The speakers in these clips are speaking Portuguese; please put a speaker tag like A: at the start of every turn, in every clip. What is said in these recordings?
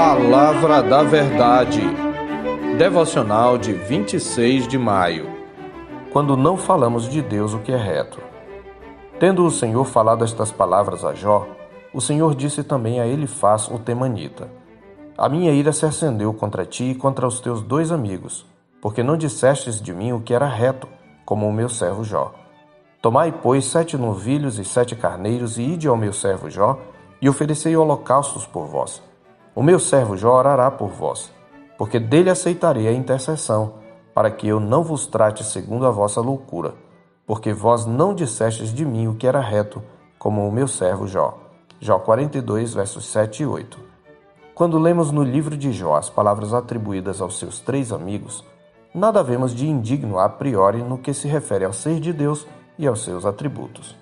A: Palavra da Verdade, devocional de 26 de maio. Quando não falamos de Deus o que é reto. Tendo o Senhor falado estas palavras a Jó, o Senhor disse também a Elifaz o temanita: A minha ira se acendeu contra ti e contra os teus 2 amigos, porque não dissestes de mim o que era reto, como o meu servo Jó. Tomai, pois, 7 novilhos e 7 carneiros, e ide ao meu servo Jó, e oferecei holocaustos por vós. O meu servo Jó orará por vós, porque dele aceitarei a intercessão, para que eu não vos trate segundo a vossa loucura, porque vós não dissestes de mim o que era reto, como o meu servo Jó. Jó 42, versos 7 e 8. Quando lemos no livro de Jó as palavras atribuídas aos seus 3 amigos, nada vemos de indigno a priori no que se refere ao ser de Deus e aos seus atributos.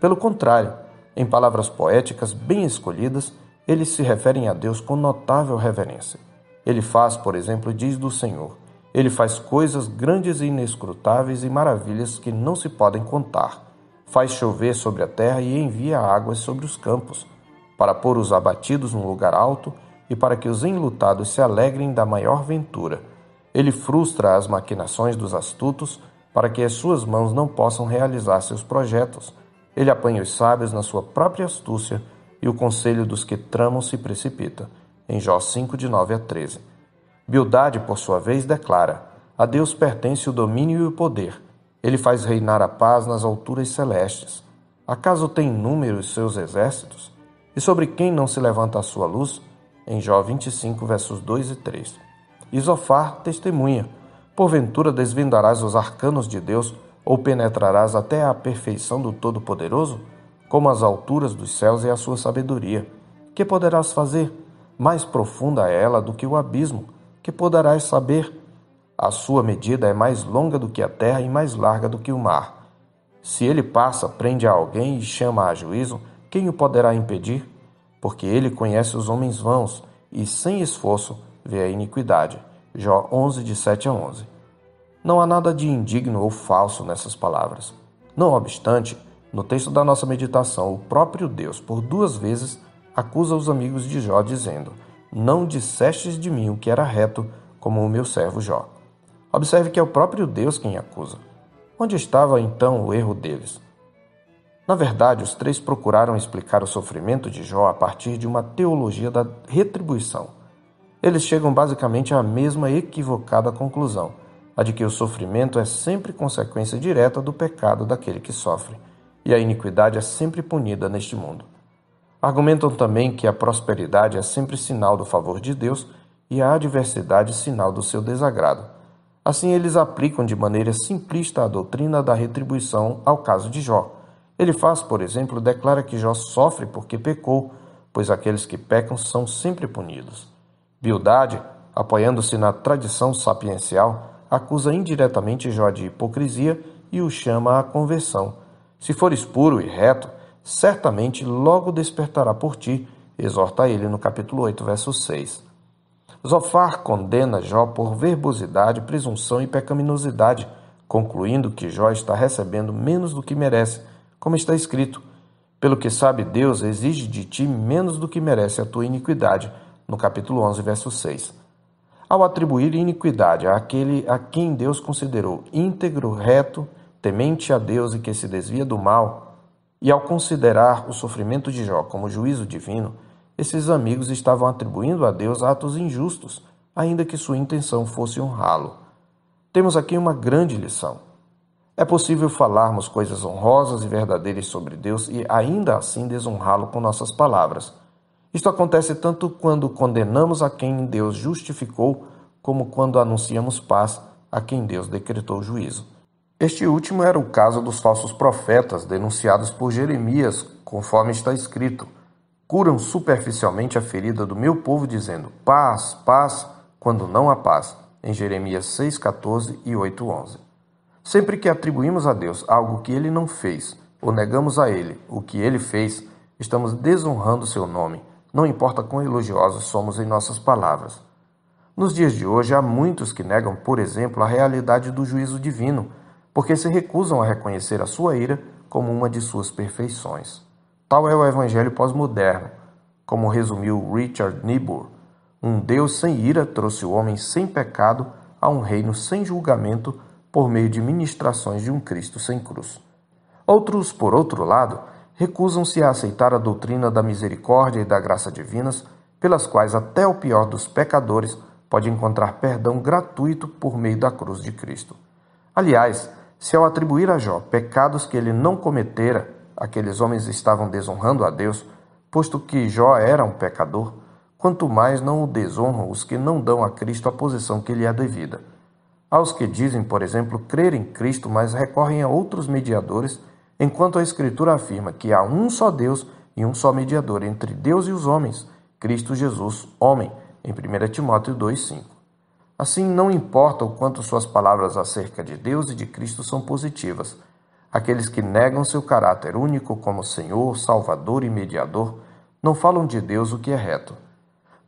A: Pelo contrário, em palavras poéticas bem escolhidas, eles se referem a Deus com notável reverência. Ele faz, por exemplo, diz do Senhor: Ele faz coisas grandes e inescrutáveis e maravilhas que não se podem contar. Faz chover sobre a terra e envia águas sobre os campos, para pôr os abatidos num lugar alto e para que os enlutados se alegrem da maior ventura. Ele frustra as maquinações dos astutos, para que as suas mãos não possam realizar seus projetos. Ele apanha os sábios na sua própria astúcia, e o conselho dos que tramam se precipita. Em Jó 5, de 9 a 13. Bildade, por sua vez, declara: A Deus pertence o domínio e o poder. Ele faz reinar a paz nas alturas celestes. Acaso tem número os seus exércitos? E sobre quem não se levanta a sua luz? Em Jó 25, versos 2 e 3. E Zofar testemunha: Porventura desvendarás os arcanos de Deus, ou penetrarás até a perfeição do Todo-Poderoso? Como as alturas dos céus é a sua sabedoria. Que poderás fazer? Mais profunda é ela do que o abismo. Que poderás saber? A sua medida é mais longa do que a terra e mais larga do que o mar. Se ele passa, prende a alguém e chama a juízo, quem o poderá impedir? Porque ele conhece os homens vãos e, sem esforço, vê a iniquidade. Jó 11, de 7 a 11. Não há nada de indigno ou falso nessas palavras. Não obstante, no texto da nossa meditação, o próprio Deus, por 2 vezes, acusa os amigos de Jó, dizendo: Não dissestes de mim o que era reto, como o meu servo Jó. Observe que é o próprio Deus quem acusa. Onde estava, então, o erro deles? Na verdade, os 3 procuraram explicar o sofrimento de Jó a partir de uma teologia da retribuição. Eles chegam basicamente à mesma equivocada conclusão, a de que o sofrimento é sempre consequência direta do pecado daquele que sofre, e a iniquidade é sempre punida neste mundo. Argumentam também que a prosperidade é sempre sinal do favor de Deus e a adversidade sinal do seu desagrado. Assim, eles aplicam de maneira simplista a doutrina da retribuição ao caso de Jó. Elifaz, por exemplo, declara que Jó sofre porque pecou, pois aqueles que pecam são sempre punidos. Bildade, apoiando-se na tradição sapiencial, acusa indiretamente Jó de hipocrisia e o chama à conversão. Se fores puro e reto, certamente logo despertará por ti, exorta ele no capítulo 8, verso 6. Zofar condena Jó por verbosidade, presunção e pecaminosidade, concluindo que Jó está recebendo menos do que merece, como está escrito: Pelo que sabe Deus, exige de ti menos do que merece a tua iniquidade, no capítulo 11, verso 6. Ao atribuir iniquidade àquele a quem Deus considerou íntegro, reto, temente a Deus e que se desvia do mal, e ao considerar o sofrimento de Jó como juízo divino, esses amigos estavam atribuindo a Deus atos injustos, ainda que sua intenção fosse honrá-lo. Temos aqui uma grande lição. É possível falarmos coisas honrosas e verdadeiras sobre Deus e ainda assim desonrá-lo com nossas palavras. Isto acontece tanto quando condenamos a quem Deus justificou, como quando anunciamos paz a quem Deus decretou juízo. Este último era o caso dos falsos profetas denunciados por Jeremias, conforme está escrito: Curam superficialmente a ferida do meu povo, dizendo: Paz, paz, quando não há paz. Em Jeremias 6,14 e 8,11. Sempre que atribuímos a Deus algo que ele não fez, ou negamos a ele o que ele fez, estamos desonrando seu nome, não importa quão elogiosos somos em nossas palavras. Nos dias de hoje, há muitos que negam, por exemplo, a realidade do juízo divino, porque se recusam a reconhecer a sua ira como uma de suas perfeições. Tal é o evangelho pós-moderno, como resumiu Richard Niebuhr. Um Deus sem ira trouxe o homem sem pecado a um reino sem julgamento por meio de ministrações de um Cristo sem cruz. Outros, por outro lado, recusam-se a aceitar a doutrina da misericórdia e da graça divinas, pelas quais até o pior dos pecadores pode encontrar perdão gratuito por meio da cruz de Cristo. Aliás, se ao atribuir a Jó pecados que ele não cometera, aqueles homens estavam desonrando a Deus, posto que Jó era um pecador, quanto mais não o desonram os que não dão a Cristo a posição que lhe é devida. Aos que dizem, por exemplo, crer em Cristo, mas recorrem a outros mediadores, enquanto a Escritura afirma que há um só Deus e um só mediador entre Deus e os homens, Cristo Jesus, homem, em 1 Timóteo 2,5. Assim, não importa o quanto suas palavras acerca de Deus e de Cristo são positivas, aqueles que negam seu caráter único como Senhor, Salvador e Mediador, não falam de Deus o que é reto.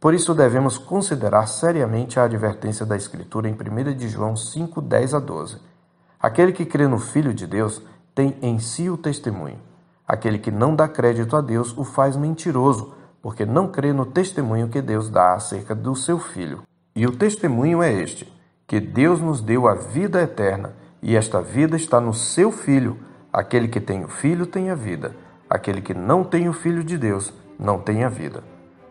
A: Por isso devemos considerar seriamente a advertência da Escritura em 1 de João 5, 10 a 12. Aquele que crê no Filho de Deus tem em si o testemunho. Aquele que não dá crédito a Deus o faz mentiroso, porque não crê no testemunho que Deus dá acerca do seu Filho. E o testemunho é este, que Deus nos deu a vida eterna, e esta vida está no seu Filho. Aquele que tem o Filho tem a vida. Aquele que não tem o Filho de Deus não tem a vida.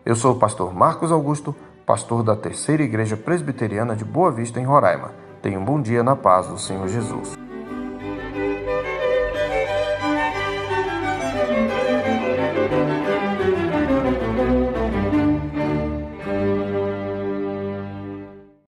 A: Eu sou o pastor Marcos Augusto, pastor da Terceira Igreja Presbiteriana de Boa Vista, em Roraima. Tenha um bom dia na paz do Senhor Jesus.